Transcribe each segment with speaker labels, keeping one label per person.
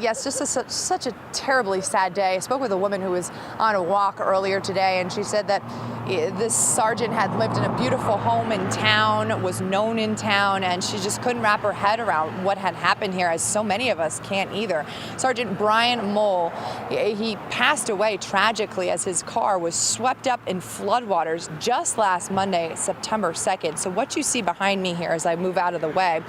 Speaker 1: Yes, just such a terribly sad day. I spoke with a woman who was on a walk earlier today, and she said that this sergeant had lived in a beautiful home in town, was known in town, and she just couldn't wrap her head around what had happened here, as so many of us can't either. Sergeant Brian Mohl, he passed away tragically as his car was swept up in floodwaters just last Monday, September 2nd. So what you see behind me here as I move out of the way,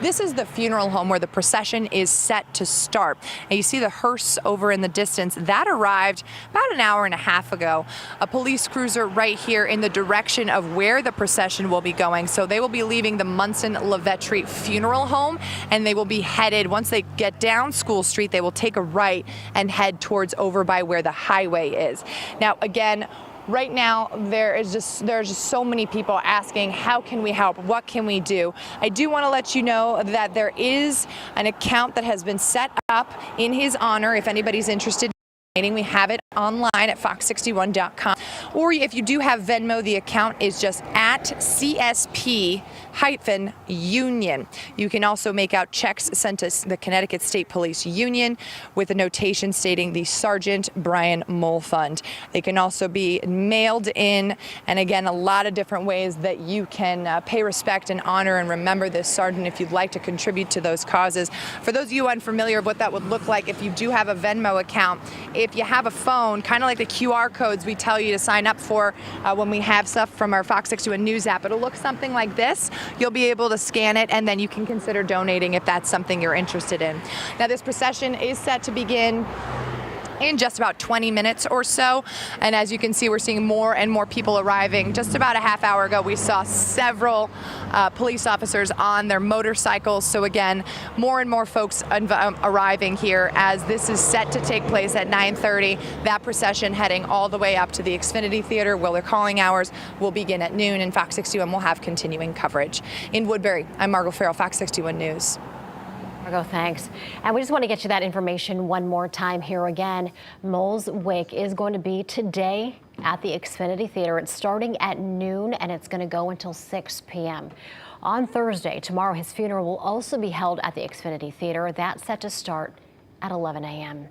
Speaker 1: this is the funeral home where the procession is set to start. And you see the hearse over in the distance. That arrived about an hour and a half ago. A police cruiser right here in the direction of where the procession will be going. So they will be leaving the Munson-Lavetry Funeral Home, and they will be headed, once they get down School Street, they will take a right and head towards over by where the highway is. Now, again, right now, there's just so many people asking, how can we help? What can we do? I do want to let you know that there is an account that has been set up in his honor. If anybody's interested, we have it online at fox61.com. Or if you do have Venmo, the account is just at CSP-Union. You can also make out checks sent to the Connecticut State Police Union with a notation stating the Sergeant Brian Mohl Fund. They can also be mailed in, and again, a lot of different ways that you can pay respect and honor and remember this sergeant if you'd like to contribute to those causes. For those of you unfamiliar with what that would look like, if you do have a Venmo account, if you have a phone, kind of like the QR codes we tell you to sign up for when we have stuff from our Fox 61 News app, it'll look something like this. You'll be able to scan it, and then you can consider donating if that's something you're interested in. Now, this procession is set to begin in just about 20 minutes or so. And as you can see, we're seeing more and more people arriving. Just about a half hour ago, we saw several police officers on their motorcycles. So again, more and more folks arriving here as this is set to take place at 9:30. That procession heading all the way up to the Xfinity Theater, where their calling hours will begin at noon, and Fox 61 will have continuing coverage. In Woodbury, I'm Margot Farrell, Fox 61 News.
Speaker 2: Margot, thanks. And we just want to get you that information one more time here again. Mohl's wake is going to be today at the Xfinity Theater. It's starting at noon, and it's going to go until 6 p.m. On Thursday, tomorrow, his funeral will also be held at the Xfinity Theater. That's set to start at 11 a.m.